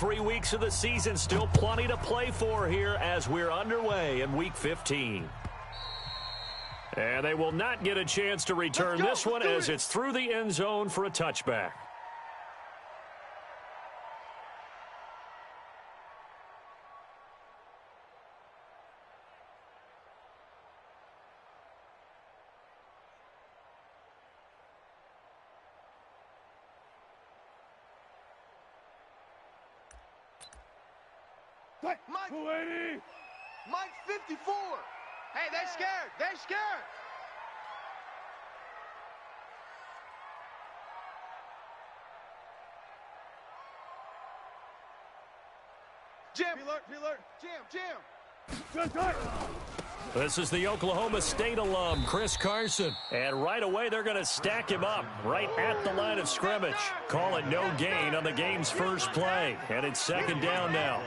3 weeks of the season. Still plenty to play for here as we're underway in Week 15. And they will not get a chance to return this one as it's through the end zone for a touchback. Mike 280. Mike 54. Hey, they're scared. They're scared. Jim. Jim. This is the Oklahoma State alum, Chris Carson. And right away, they're going to stack him up right at the line of scrimmage. Call it no gain on the game's first play. And it's second down now.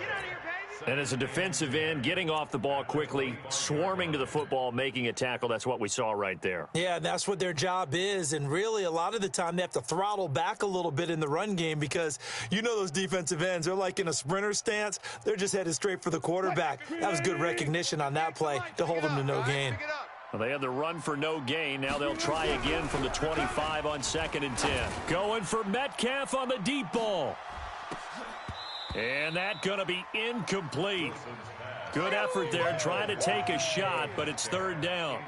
And as a defensive end, getting off the ball quickly, swarming to the football, making a tackle, that's what we saw right there. Yeah, that's what their job is. And really, a lot of the time, they have to throttle back a little bit in the run game because you know those defensive ends, they're like in a sprinter stance. They're just headed straight for the quarterback. That was good recognition on that play to hold them to no gain. Well, they had the run for no gain. Now they'll try again from the 25 on 2nd and 10. Going for Metcalf on the deep ball. And that's going to be incomplete. Good effort there, trying to take a shot, but it's third down.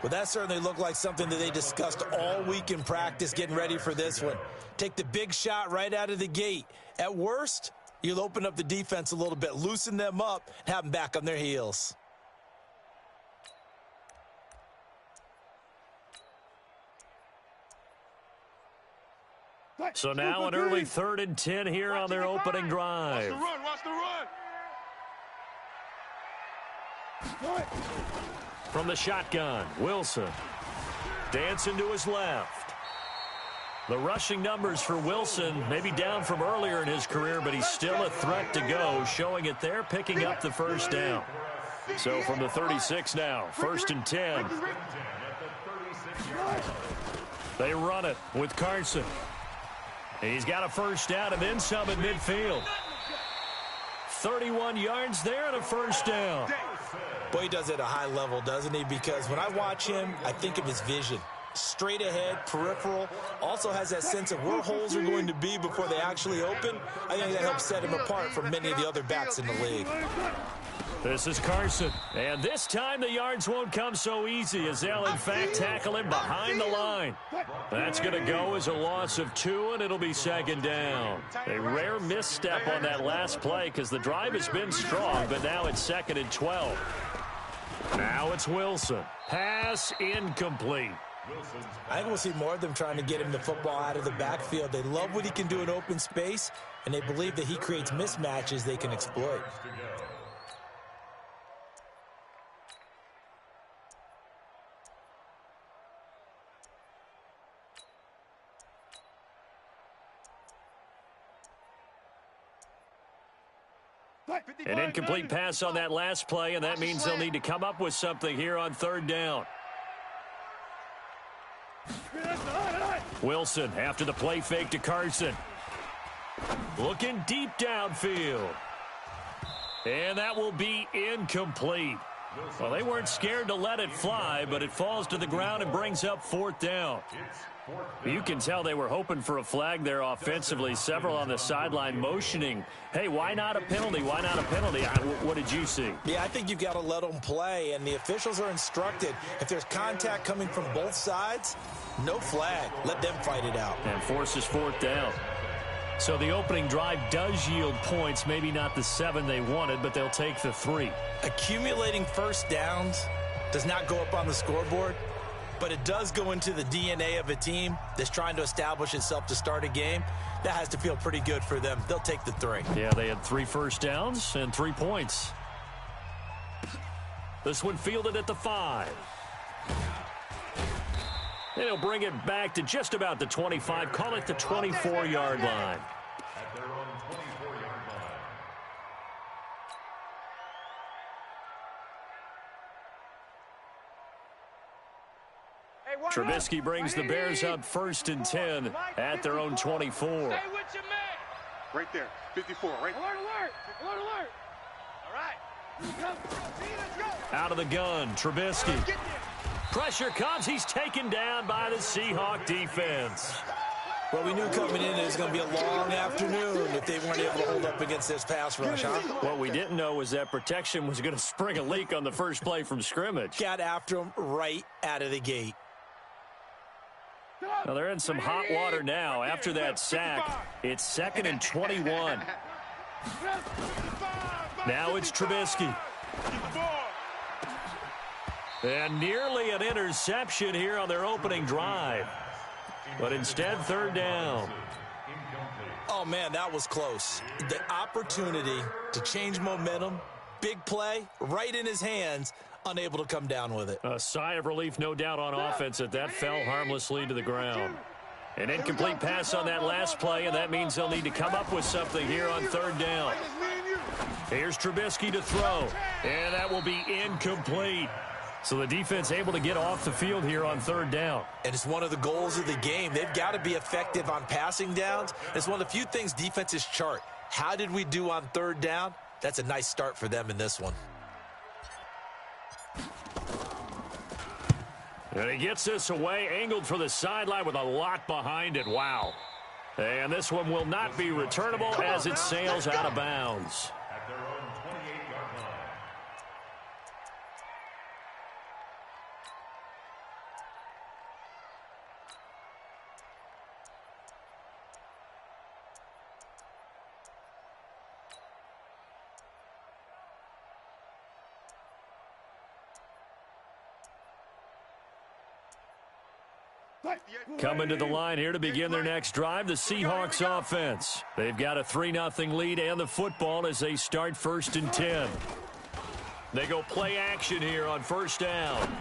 Well, that certainly looked like something that they discussed all week in practice getting ready for this one. Take the big shot right out of the gate. At worst, you'll open up the defense a little bit, loosen them up, and have them back on their heels. So now an early 3rd and 10 here on their opening drive. Watch the run. From the shotgun, Wilson. Dancing to his left. The rushing numbers for Wilson may be down from earlier in his career, but he's still a threat to go, showing it there, picking up the first down. So from the 36 now, 1st and 10. They run it with Carson. He's got a first down and then some in midfield. 31 yards there and a first down. Boy, he does it at a high level, doesn't he? Because when I watch him, I think of his vision. Straight ahead, peripheral. Also has that sense of where holes are going to be before they actually open. I think that helps set him apart from many of the other backs in the league. This is Carson. And this time the yards won't come so easy as they'll, in fact, tackle him behind the line. That's going to go as a loss of 2, and it'll be second down. A rare misstep on that last play because the drive has been strong, but now it's 2nd and 12. Now it's Wilson. Pass incomplete. I think we'll see more of them trying to get him the football out of the backfield. They love what he can do in open space, and they believe that he creates mismatches they can exploit. An incomplete pass on that last play, and that means they'll need to come up with something here on 3rd down. Wilson after the play fake to Carson. Looking deep downfield. And that will be incomplete. Well, they weren't scared to let it fly, but it falls to the ground and brings up 4th down. You can tell they were hoping for a flag there offensively. Several on the sideline motioning, hey, why not a penalty? Why not a penalty? What did you see? Yeah, I think you've got to let them play, and the officials are instructed. If there's contact coming from both sides, no flag. Let them fight it out. And forces 4th down. So the opening drive does yield points, maybe not the 7 they wanted, but they'll take the 3. Accumulating first downs does not go up on the scoreboard, but it does go into the DNA of a team that's trying to establish itself to start a game. That has to feel pretty good for them. They'll take the 3. Yeah, they had 3 first downs and 3 points. This one fielded at the 5. And he'll bring it back to just about the 25. Call it the 24-yard line. Trubisky brings the Bears up 1st and 10 at their own 24. Right there. 54, right? Alert, alert! Alert, alert! All right. Let's go. Out of the gun, Trubisky. Pressure comes. He's taken down by the Seahawk defense. Well, we knew coming in it was going to be a long afternoon if they weren't able to hold up against this pass rush, huh? What we didn't know was that protection was going to spring a leak on the first play from scrimmage. Got after him right out of the gate. Now they're in some hot water now. After that sack, it's 2nd and 21. Now it's Trubisky. And nearly an interception here on their opening drive. But instead, 3rd down. Oh, man, that was close. The opportunity to change momentum, big play, right in his hands, unable to come down with it. A sigh of relief, no doubt, on offense that fell harmlessly to the ground. An incomplete pass on that last play, and that means they'll need to come up with something here on 3rd down. Here's Trubisky to throw, and that will be incomplete. So the defense able to get off the field here on 3rd down. And it's one of the goals of the game. They've got to be effective on passing downs. It's one of the few things defenses chart. How did we do on 3rd down? That's a nice start for them in this one. And he gets this away, angled for the sideline with a lot behind it. Wow. And this one will not be returnable as it sails out of bounds. Coming to the line here to begin their next drive, the Seahawks offense. They've got a 3-0 lead and the football as they start 1st and 10. They go play action here on 1st down.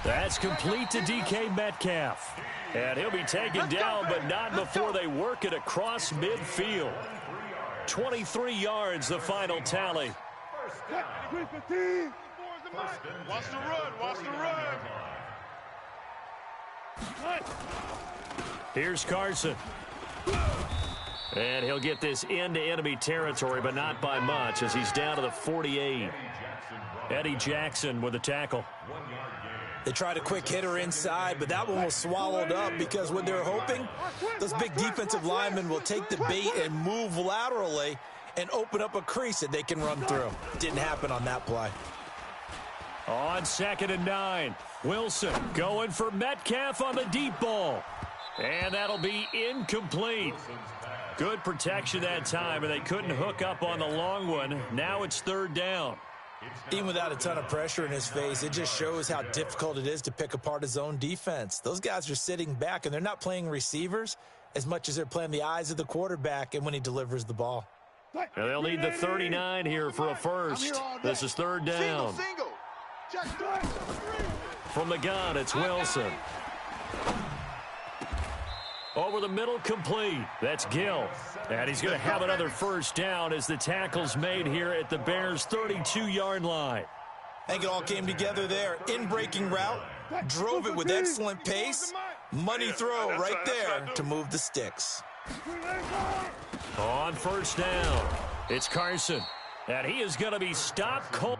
That's complete to DK Metcalf. And he'll be taken down, but not before they work it across midfield. 23 yards, the final tally. Watch the run, watch the run. Here's Carson. And he'll get this into enemy territory, but not by much as he's down to the 48. Eddie Jackson with a tackle. They tried a quick hitter inside, but that one was swallowed up because what they're hoping, those big defensive linemen will take the bait and move laterally and open up a crease that they can run through. Didn't happen on that play. On 2nd and 9, Wilson going for Metcalf on the deep ball. And that'll be incomplete. Good protection that time, and they couldn't hook up on the long one. Now it's 3rd down. Even without a ton of pressure in his face, it just shows how difficult it is to pick apart his own defense. Those guys are sitting back, and they're not playing receivers as much as they're playing the eyes of the quarterback and when he delivers the ball. And they'll need the 39 here for a first. This is 3rd down. From the gun, it's Wilson. Over the middle, complete. That's Gill. And he's going to have another 1st down as the tackle's made here at the Bears' 32-yard line. I think it all came together there. In-breaking route, drove it with excellent pace. Money throw right there to move the sticks. On 1st down, it's Carson. And he is going to be stopped cold.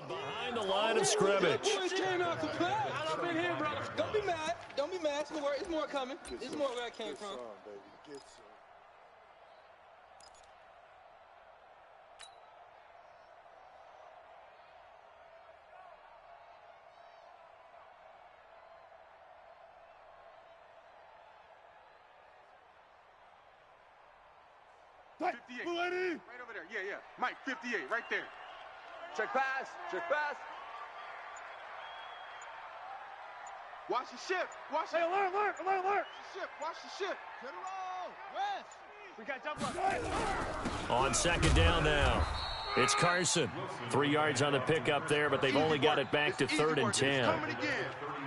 Behind the line of scrimmage. Boys came out to play. I'm up in here, bro. Don't be mad. Don't be mad. It's more coming. It's more where I came from. Get some. Right over there. Yeah. Mike, 58, right there. Check pass. Watch the ship. Watch Hey, alert. the ship. Watch the ship. To the roll. Rest. We got jump On second down now. It's Carson. 3 yards on the pickup there, but they've only got it back to 3rd and 10.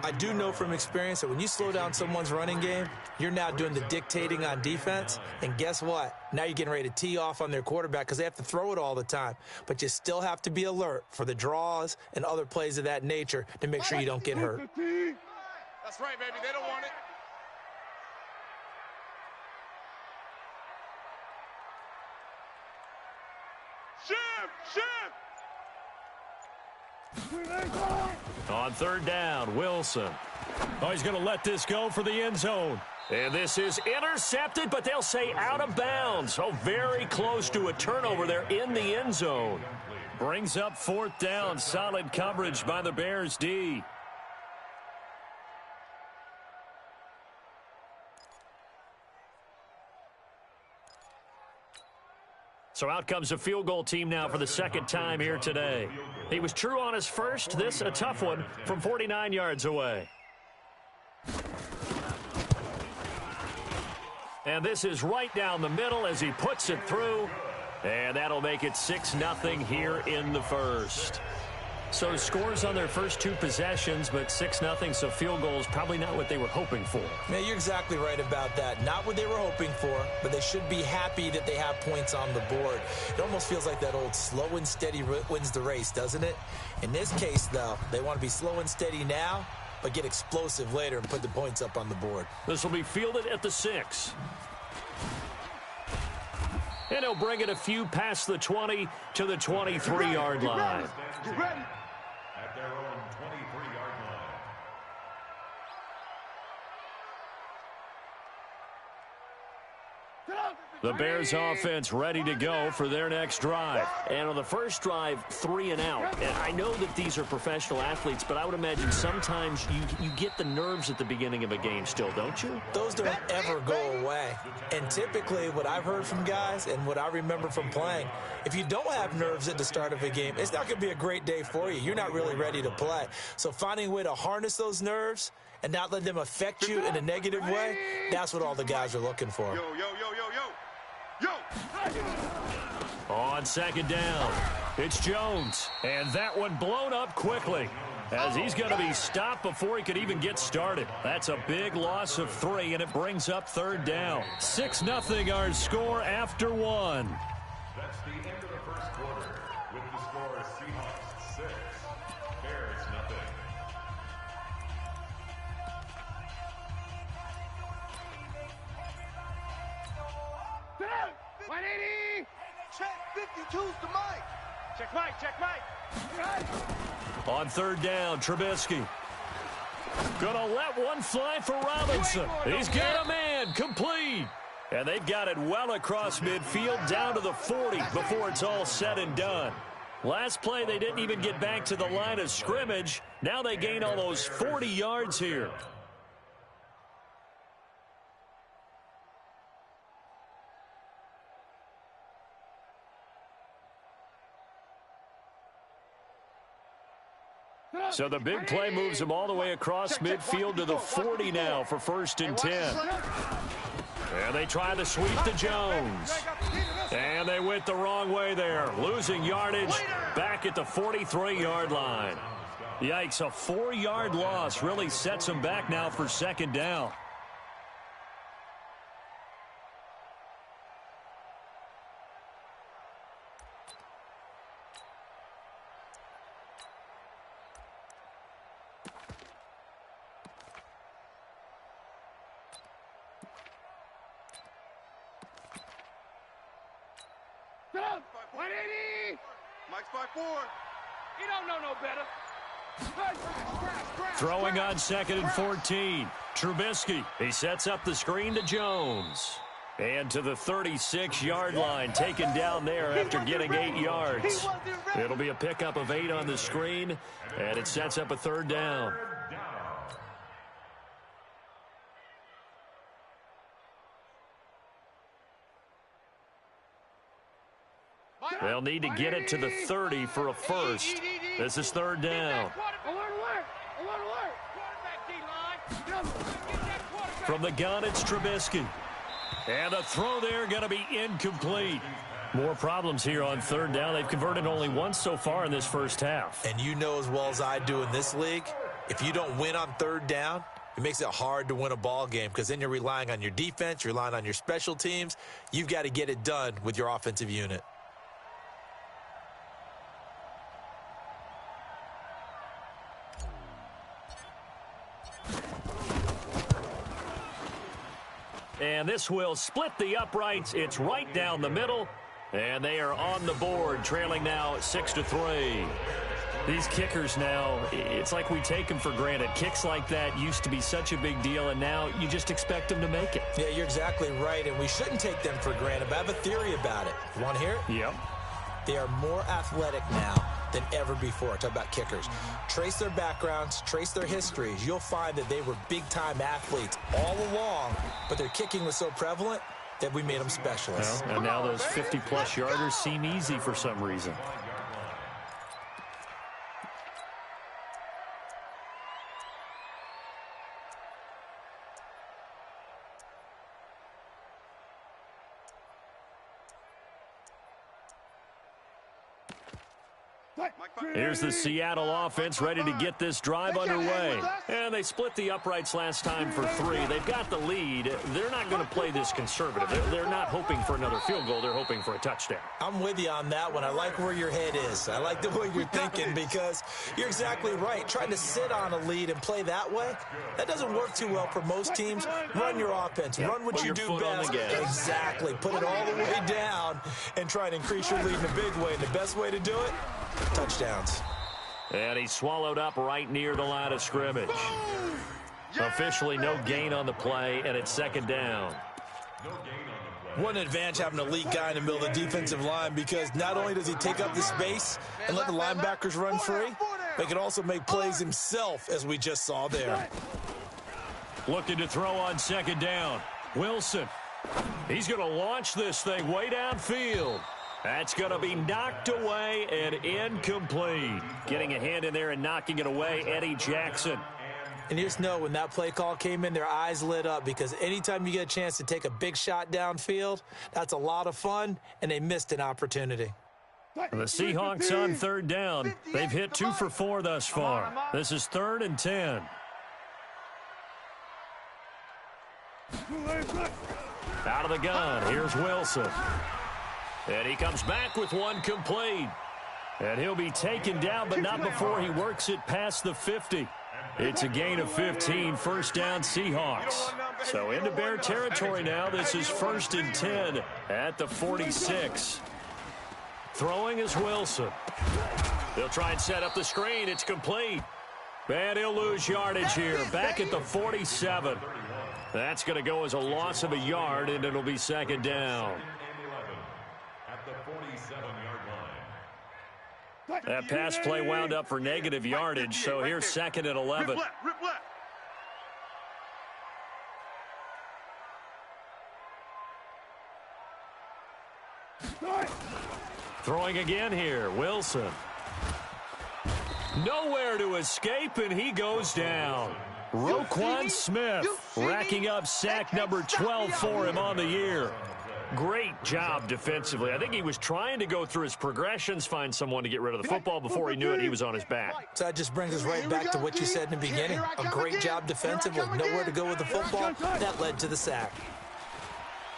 I do know from experience that when you slow down someone's running game, you're now doing the dictating on defense. And guess what? Now you're getting ready to tee off on their quarterback because they have to throw it all the time. But you still have to be alert for the draws and other plays of that nature to make sure you don't get hurt. That's right, baby. They don't want it. Ship! On 3rd down, Wilson. Oh, he's going to let this go for the end zone. And this is intercepted, but they'll say out of bounds. Oh, very close to a turnover there in the end zone. Brings up 4th down. Solid coverage by the Bears D. So out comes a field goal team now for the 2nd time here today. He was true on his first. This a tough one from 49 yards away. And this is right down the middle as he puts it through. And that'll make it 6-0 here in the first. So scores on their first 2 possessions, but 6-0, so field goals probably not what they were hoping for. Yeah, you're exactly right about that. Not what they were hoping for, but they should be happy that they have points on the board. It almost feels like that old slow and steady wins the race, doesn't it? In this case, though, they want to be slow and steady now, but get explosive later and put the points up on the board. This will be fielded at the 6. And he'll bring it a few past the 20 to the 23-yard line. Get ready. At their own 23-yard line. The Bears offense ready to go for their next drive. And on the first drive, 3 and out. And I know that these are professional athletes, but I would imagine sometimes you get the nerves at the beginning of a game still, don't you? Those don't ever go away. And typically what I've heard from guys and what I remember from playing, if you don't have nerves at the start of a game, it's not going to be a great day for you. You're not really ready to play. So finding a way to harness those nerves and not let them affect you in a negative way, that's what all the guys are looking for. Yo. On second down, it's Jones. And that one blown up quickly as he's going to be stopped before he could even get started. That's a big loss of 3, and it brings up 3rd down. 6-0 our score after 1. That's the end of the first quarter with the score Seahawks 6, Bears 0. 180! Check 52's the mic. Check Mike. On 3rd down, Trubisky. Gonna let one fly for Robinson. He's got a man, complete. And they've got it well across midfield down to the 40 before it's all said and done. Last play, they didn't even get back to the line of scrimmage. Now they gain almost 40 yards here. So the big play moves them all the way across midfield to the 40 now for 1st and 10. And they try to sweep to Jones. And they went the wrong way there, losing yardage back at the 43-yard line. Yikes, a 4-yard loss really sets them back now for 2nd down. Get up! 180! Mike's 5-4. He don't know no better. Throwing on 2nd and 14. Trubisky. He sets up the screen to Jones. And to the 36-yard line, taken down there after getting 8 yards. It'll be a pickup of 8 on the screen, and it sets up a 3rd down. They'll need to get it to the 30 for a first. This is 3rd down. From the gun, it's Trubisky. And the throw there going to be incomplete. More problems here on 3rd down. They've converted only once so far in this first half. And you know as well as I do in this league, if you don't win on 3rd down, it makes it hard to win a ball game because then you're relying on your defense, you're relying on your special teams. You've got to get it done with your offensive unit. And this will split the uprights. It's right down the middle. And they are on the board, trailing now 6-3. These kickers now, it's like we take them for granted. Kicks like that used to be such a big deal, and now you just expect them to make it. Yeah, you're exactly right, and we shouldn't take them for granted, but I have a theory about it. You want to hear it? Yep. They are more athletic now than ever before. Talk about kickers. Trace their backgrounds, trace their histories. You'll find that they were big-time athletes all along, but their kicking was so prevalent that we made them specialists. Well, and now those 50-plus yarders seem easy for some reason. Here's the Seattle offense ready to get this drive underway. And they split the uprights last time for 3. They've got the lead. They're not going to play this conservative. They're not hoping for another field goal. They're hoping for a touchdown. I'm with you on that one. I like where your head is. I like the way you're thinking because you're exactly right. Trying to sit on a lead and play that way, that doesn't work too well for most teams. Run your offense. Run what you do best. Exactly. Put it all the way down and try to increase your lead in a big way. And the best way to do it, touchdowns. And he swallowed up right near the line of scrimmage. Officially no gain on the play, and it's 2nd down. What an advantage having a lead guy in the middle of the defensive line because not only does he take up the space and let the linebackers run free, but he can also make plays himself, as we just saw there. Looking to throw on 2nd down. Wilson. He's going to launch this thing way downfield. That's going to be knocked away and incomplete. Getting a hand in there and knocking it away, Eddie Jackson. And you just know when that play call came in, their eyes lit up because anytime you get a chance to take a big shot downfield, that's a lot of fun, and they missed an opportunity. The Seahawks on 3rd down. They've hit 2 for 4 thus far. This is 3rd and 10. Out of the gun, here's Wilson. And he comes back with one complete. And he'll be taken down, but not before he works it past the 50. It's a gain of 15, 1st down Seahawks. So into Bear territory now. This is 1st and 10 at the 46. Throwing is Wilson. They'll try and set up the screen. It's complete. And he'll lose yardage here. Back at the 47. That's going to go as a loss of a yard, and it'll be 2nd down. That pass play wound up for negative yardage, so here's 2nd and 11. Throwing again here, Wilson. Nowhere to escape, and he goes down. Roquan Smith racking up sack number 12 for him on the year. Great job defensively. I think he was trying to go through his progressions, find someone to get rid of the football. Before he knew it, he was on his back. So that just brings us right back to what you said in the beginning. A great job defensively. Nowhere to go with the football. That led to the sack.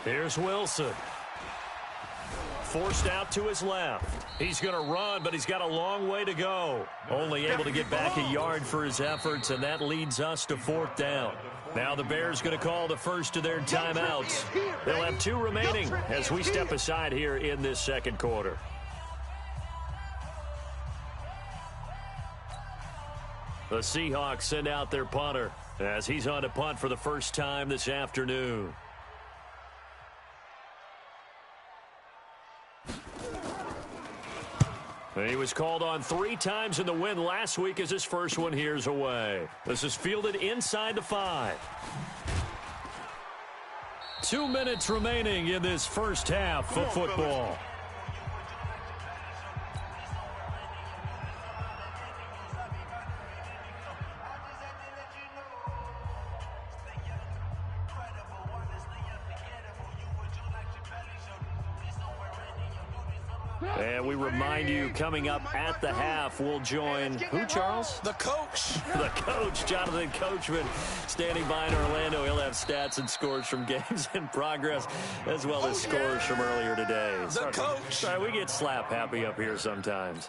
Here's Wilson. Forced out to his left. He's going to run, but he's got a long way to go. Only able to get back a yard for his efforts, and that leads us to 4th down. Now the Bears going to call the first of their timeouts. They'll have 2 remaining as we step aside here in this 2nd quarter. The Seahawks send out their punter as he's on to punt for the first time this afternoon. He was called on 3 times in the win last week as his first one here's away. This is fielded inside the 5. 2 minutes remaining in this first half of football. And we remind you, coming up at the half, we'll join who, Charles? The coach. The coach, Jonathan Coachman, standing by in Orlando. He'll have stats and scores from games in progress, as well as scores from earlier today. The coach. Sorry, we get slap happy up here sometimes.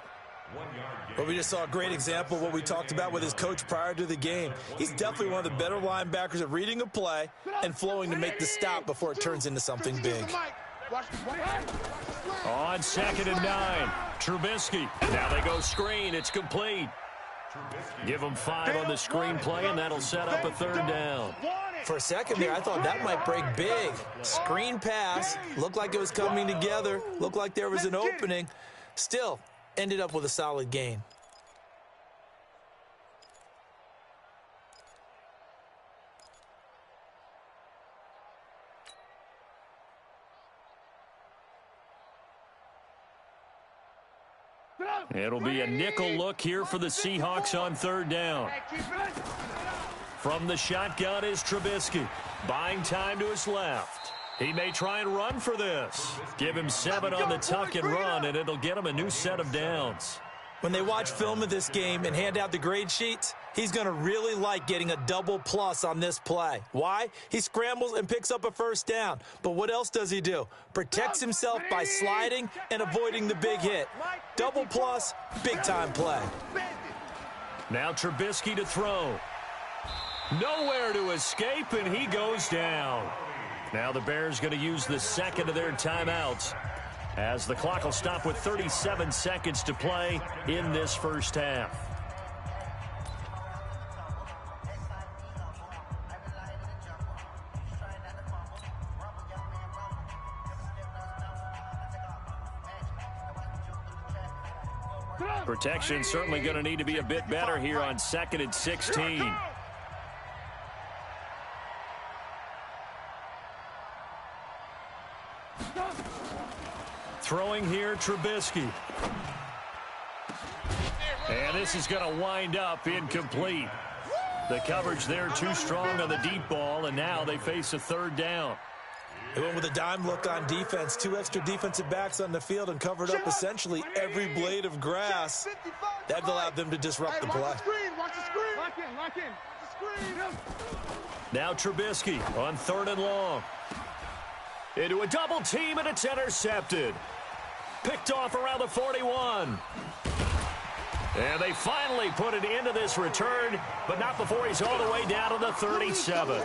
But we just saw a great example of what we talked about with his coach prior to the game. He's definitely one of the better linebackers at reading a play and flowing to make the stop before it turns into something big. On 2nd and 9, Trubisky. Now they go screen. It's complete. Give them 5 on the screen play, and that'll set up a 3rd down. For a second there, I thought that might break big. Screen pass. Looked like it was coming together. Looked like there was an opening. Still, ended up with a solid gain. It'll be a nickel look here for the Seahawks on 3rd down. From the shotgun is Trubisky, buying time to his left. He may try and run for this. Give him 7 on the tuck and run, and it'll get him a new set of downs. When they watch film of this game and hand out the grade sheets, he's going to really like getting a double plus on this play. Why? He scrambles and picks up a 1st down. But what else does he do? Protects himself by sliding and avoiding the big hit. Double plus, big-time play. Now Trubisky to throw. Nowhere to escape, and he goes down. Now the Bears going to use the 2nd of their timeouts, as the clock will stop with 37 seconds to play in this first half. Protection certainly going to need to be a bit better here on 2nd and 16. Throwing here, Trubisky. And this is going to wind up incomplete. The coverage there too strong on the deep ball, and now they face a 3rd down. They went with a dime look on defense. 2 extra defensive backs on the field and covered up essentially every blade of grass. That allowed them to disrupt the play. Watch the screen. Lock in. Now Trubisky on 3rd and long. Into a double team, and it's intercepted. Picked off around the 41. And they finally put it into this return, but not before he's all the way down to the 37.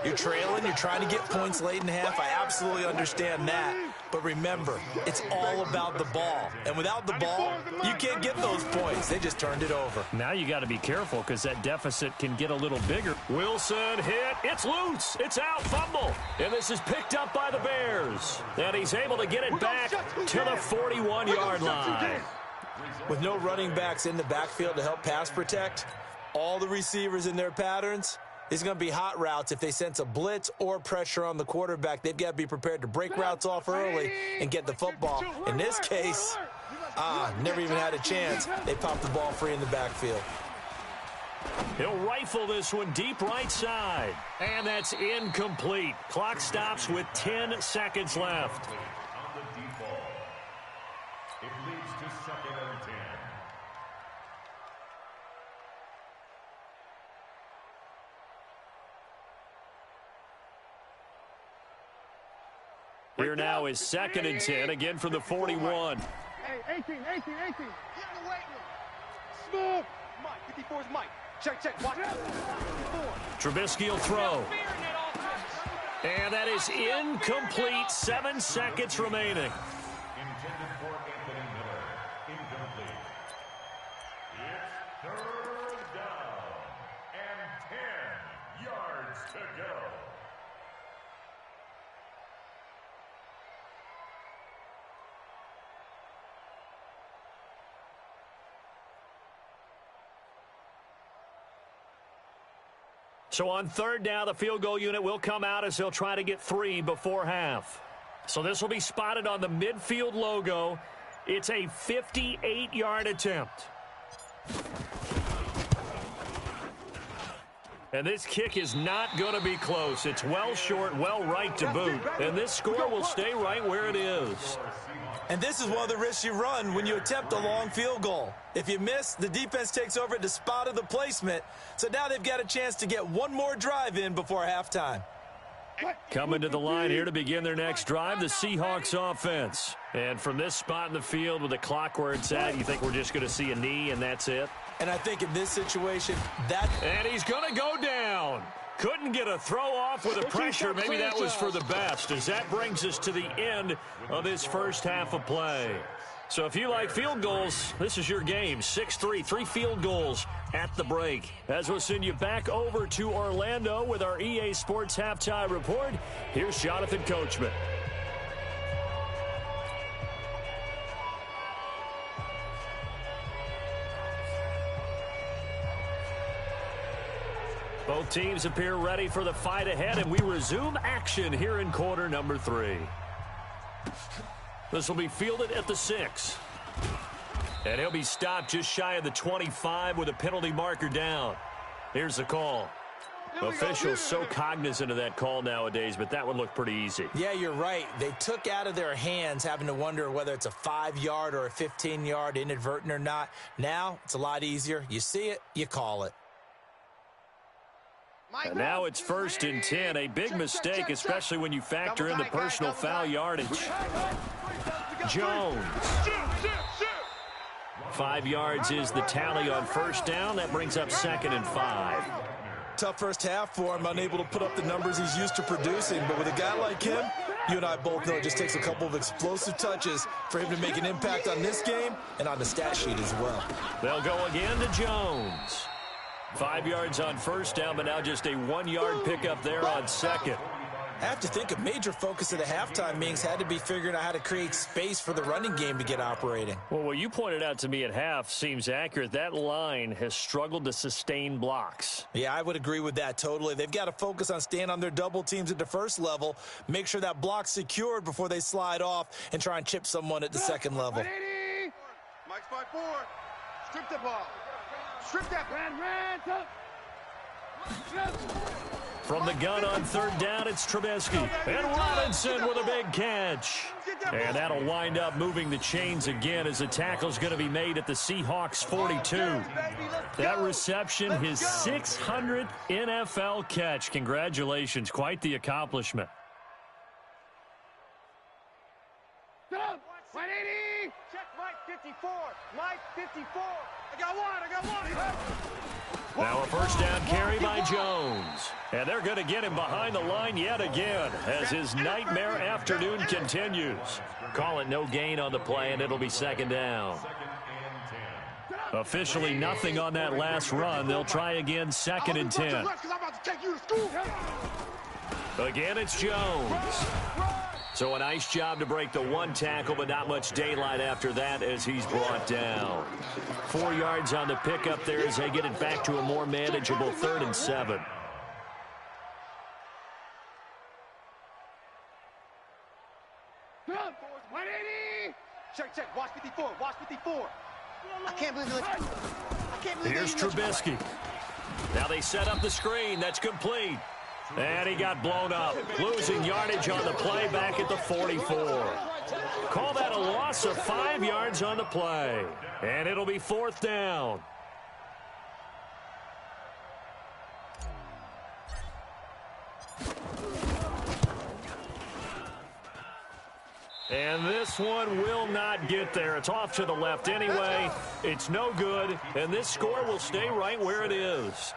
You're trailing, you're trying to get points late in half. I absolutely understand that. But remember, it's all about the ball. And without the ball, you can't get those points. They just turned it over. Now you got to be careful because that deficit can get a little bigger. Wilson hit. It's loose. It's out. Fumble. And this is picked up by the Bears. And he's able to get it back to the 41-yard line. With no running backs in the backfield to help pass protect, all the receivers in their patterns, it's going to be hot routes. If they sense a blitz or pressure on the quarterback, they've got to be prepared to break routes off early and get the football. In this case, never even had a chance. They popped the ball free in the backfield. He'll rifle this one deep right side. And that's incomplete. Clock stops with 10 seconds left. On the deep ball. It leads to 2nd and 10. Here now is 2nd and 10, again from the 41. Hey, 18. Get in the weight room. Smooth. Mike, 54 is Mike. Check. Watch out. Trubisky will throw. And that is incomplete. 7 seconds remaining. Intended for Anthony Miller. Incomplete. It's 3rd down. to go. So on third down, the field goal unit will come out as they'll try to get 3 before half. So this will be spotted on the midfield logo. It's a 58-yard attempt. And this kick is not going to be close. It's well short, well right to boot. And this score will stay right where it is. And this is one of the risks you run when you attempt a long field goal. If you miss, the defense takes over at the spot of the placement. So now they've got a chance to get one more drive in before halftime. Coming to the line here to begin their next drive, the Seahawks offense. And from this spot in the field with the clock where it's at, you think we're just going to see a knee and that's it? And I think in this situation, And he's going to go down. Couldn't get a throw off with the pressure. Maybe that was for the best, as that brings us to the end of this first half of play. So if you like field goals, this is your game. 6-3, 3 field goals at the break. As we'll send you back over to Orlando with our EA Sports Halftime Report, here's Jonathan Coachman. Both teams appear ready for the fight ahead, and we resume action here in quarter number 3. This will be fielded at the 6. And he'll be stopped just shy of the 25 with a penalty marker down. Here's the call. Officials so cognizant of that call nowadays, but that would look pretty easy. Yeah, you're right. They took out of their hands having to wonder whether it's a 5-yard or a 15-yard inadvertent or not. Now it's a lot easier. You see it, you call it. And now it's 1st and 10, a big mistake, especially when you factor in the personal foul yardage. Jones. 5 yards is the tally on first down. That brings up 2nd and 5. Tough first half for him, unable to put up the numbers he's used to producing. But with a guy like him, you and I both know it just takes a couple of explosive touches for him to make an impact on this game and on the stat sheet as well. They'll go again to Jones. 5 yards on first down, but now just a 1-yard pickup there on second. I have to think a major focus of the halftime meetings had to be figuring out how to create space for the running game to get operating. Well, what you pointed out to me at half seems accurate. That line has struggled to sustain blocks. Yeah, I would agree with that totally. They've got to focus on staying on their double teams at the first level, make sure that block's secured before they slide off and try and chip someone at the second level. Mike's 5-4. Strip the ball. Strip that, Brad. From the gun on third down, it's Trubisky. And Robinson with a big catch. And that'll wind up moving the chains again as the tackle's going to be made at the Seahawks 42. That reception, his 600th NFL catch. Congratulations. Quite the accomplishment. 180. Check Mike 54. Mike 54. I got one. Now a first down carry by Jones. And they're going to get him behind the line yet again as his nightmare afternoon continues. Call it no gain on the play, and it'll be 2nd down. Officially nothing on that last run. They'll try again 2nd and 10. Again, it's Jones. So a nice job to break the 1 tackle, but not much daylight after that as he's brought down. 4 yards on the pickup there as they get it back to a more manageable 3rd and 7. Check. Watch 54. I can't believe it. Here's Trubisky. Now they set up the screen. That's complete. And he got blown up, losing yardage on the play back at the 44. Call that a loss of 5 yards on the play. And it'll be 4th down. And this one will not get there. It's off to the left anyway. It's no good, and this score will stay right where it is.